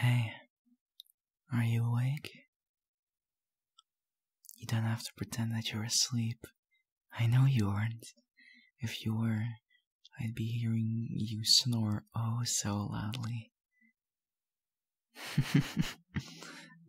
Hey, are you awake? You don't have to pretend that you're asleep. I know you aren't. If you were, I'd be hearing you snore oh so loudly.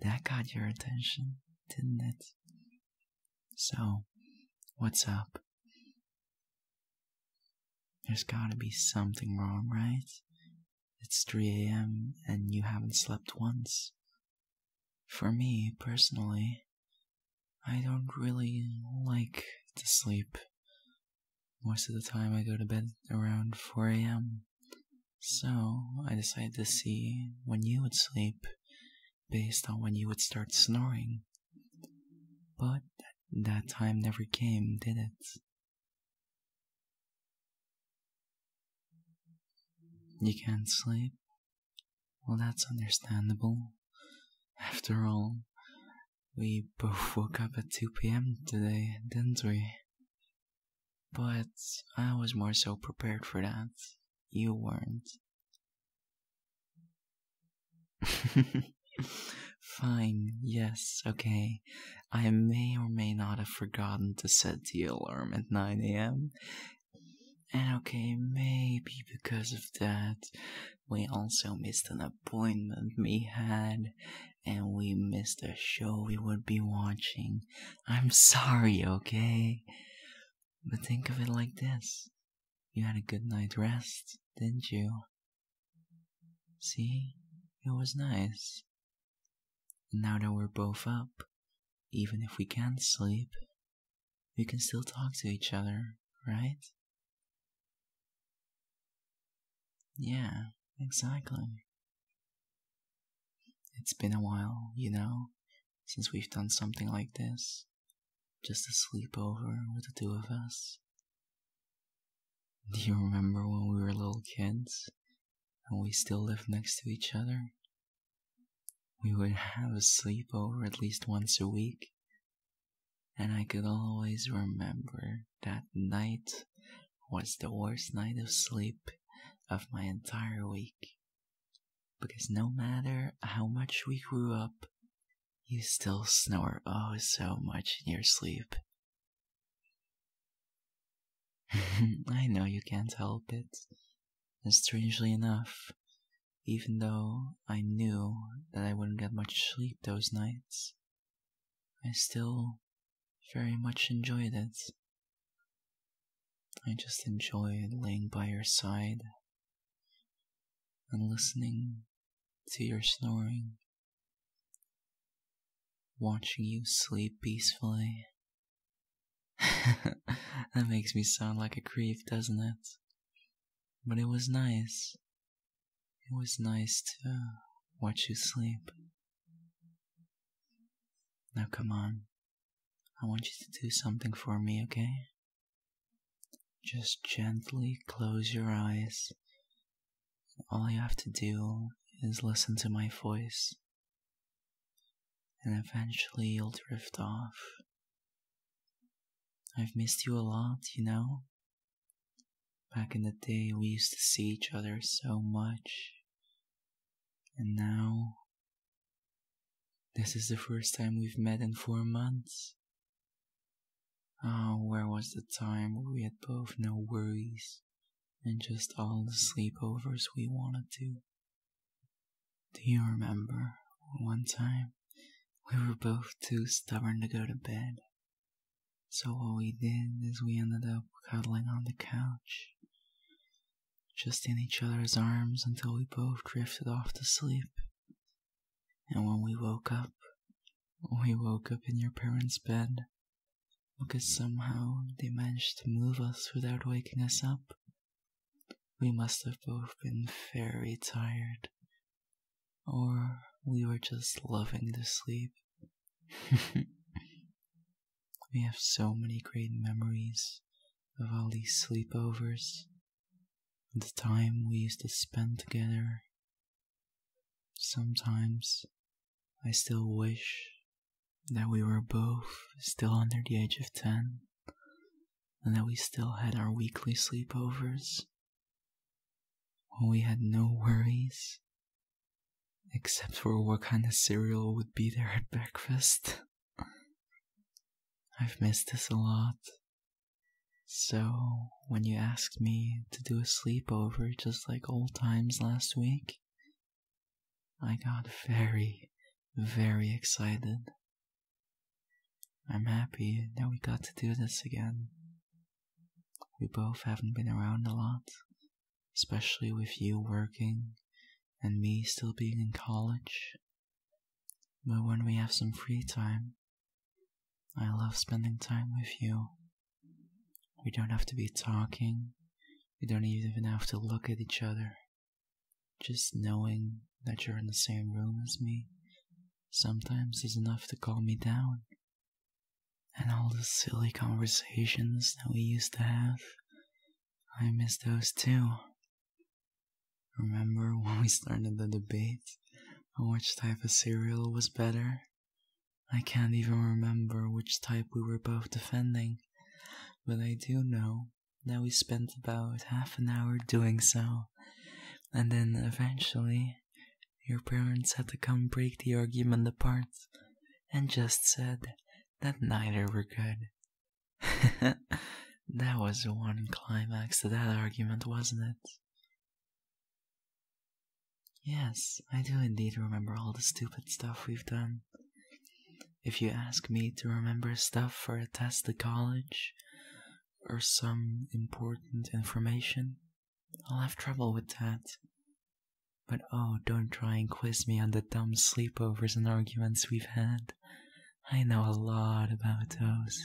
That got your attention, didn't it? So, what's up? There's gotta be something wrong, right? It's 3 a.m. and you haven't slept once. For me, personally, I don't really like to sleep. Most of the time I go to bed around 4 a.m. So I decided to see when you would sleep based on when you would start snoring. But that time never came, did it? You can't sleep? Well, that's understandable. After all, we both woke up at 2 p.m. today, didn't we? But I was more so prepared for that. You weren't. Fine, yes, okay. I may or may not have forgotten to set the alarm at 9 a.m. And okay, maybe because of that, we also missed an appointment we had, and we missed a show we would be watching. I'm sorry, okay? But think of it like this. You had a good night rest, didn't you? See? It was nice. And now that we're both up, even if we can't sleep, we can still talk to each other, right? Yeah, exactly. It's been a while, since we've done something like this. Just a sleepover with the two of us. Do you remember when we were little kids and we still lived next to each other? We would have a sleepover at least once a week, and I could always remember that night was the worst night of sleep of my entire week. Because no matter how much we grew up, you still snore oh so much in your sleep. I know you can't help it. And strangely enough, even though I knew that I wouldn't get much sleep those nights, I still very much enjoyed it. I just enjoyed laying by your side and listening to your snoring, watching you sleep peacefully. That makes me sound like a creep, doesn't it? But it was nice. It was nice to watch you sleep. Now come on. I want you to do something for me, okay? Just gently close your eyes. All you have to do is listen to my voice. And eventually you'll drift off. I've missed you a lot, Back in the day, we used to see each other so much. And now, this is the first time we've met in 4 months. Oh, where was the time where we had both no worries and just all the sleepovers we wanted to? Do you remember one time we were both too stubborn to go to bed? So what we did is we ended up cuddling on the couch, just in each other's arms until we both drifted off to sleep. And when we woke up in your parents' bed, because somehow they managed to move us without waking us up. We must have both been very tired, or we were just loving the sleep. We have so many great memories of all these sleepovers, the time we used to spend together. Sometimes I still wish that we were both still under the age of 10 and that we still had our weekly sleepovers when we had no worries except for what kind of cereal would be there at breakfast. I've missed this a lot. So, when you asked me to do a sleepover just like old times last week, I got very, very excited. I'm happy that we got to do this again. We both haven't been around a lot, especially with you working and me still being in college. But when we have some free time, I love spending time with you. We don't have to be talking, we don't even have to look at each other. Just knowing that you're in the same room as me sometimes is enough to calm me down. And all the silly conversations that we used to have, I miss those too. Remember when we started the debate on which type of cereal was better? I can't even remember which type we were both defending, but I do know that we spent about half an hour doing so, and then eventually your parents had to come break the argument apart and just said that neither were good. That was the one climax to that argument, wasn't it? Yes, I do indeed remember all the stupid stuff we've done. If you ask me to remember stuff for a test to college, or some important information, I'll have trouble with that. But oh, don't try and quiz me on the dumb sleepovers and arguments we've had. I know a lot about those.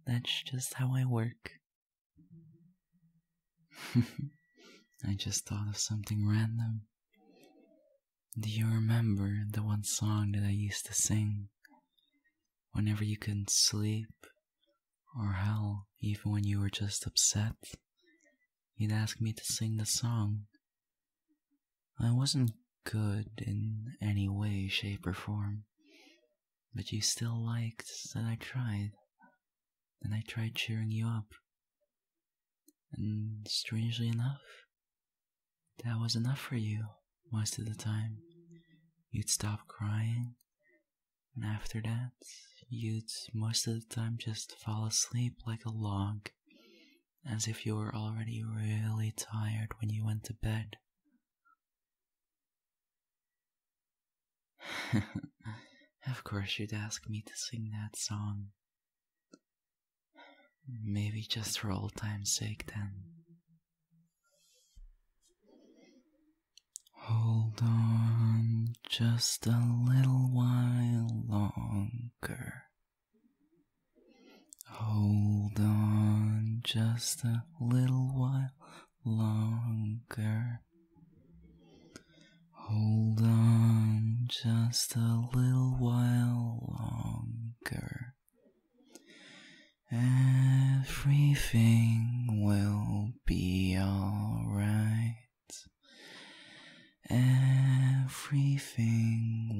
That's just how I work. I just thought of something random. Do you remember the one song that I used to sing whenever you couldn't sleep? Or hell, even when you were just upset? You'd ask me to sing the song. I wasn't good in any way, shape, or form, but you still liked that I tried. And I tried cheering you up. And strangely enough, that was enough for you most of the time. You'd stop crying, and after that, you'd most of the time just fall asleep like a log, as if you were already really tired when you went to bed. Of course you'd ask me to sing that song. Maybe just for old time's sake then. Hold on just a little while longer. Hold on just a little while longer. Hold on just a little while longer. Everything will be alright. Everything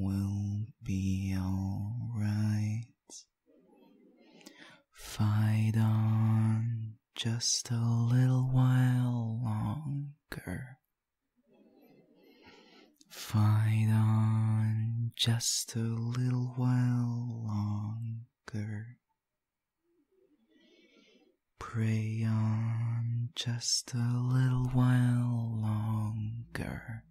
will be alright. Fight on just a little while longer. Fight on just a little while longer. Pray on just a little while longer.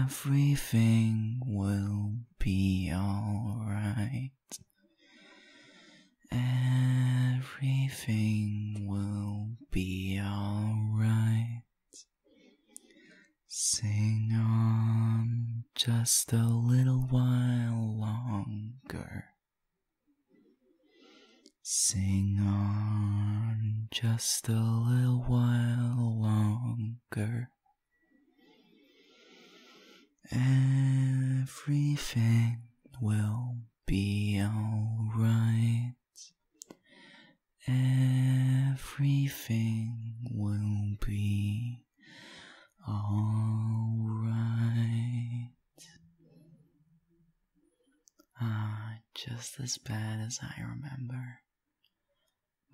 Everything will be alright. Everything will be alright. Sing on just a little while longer. Sing on just a little while longer. Everything will be alright. Everything will be alright. Just as bad as I remember.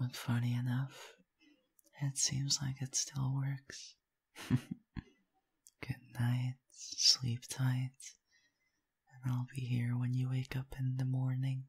But funny enough, it seems like it still works. Good night. night, sleep tight, and I'll be here when you wake up in the morning.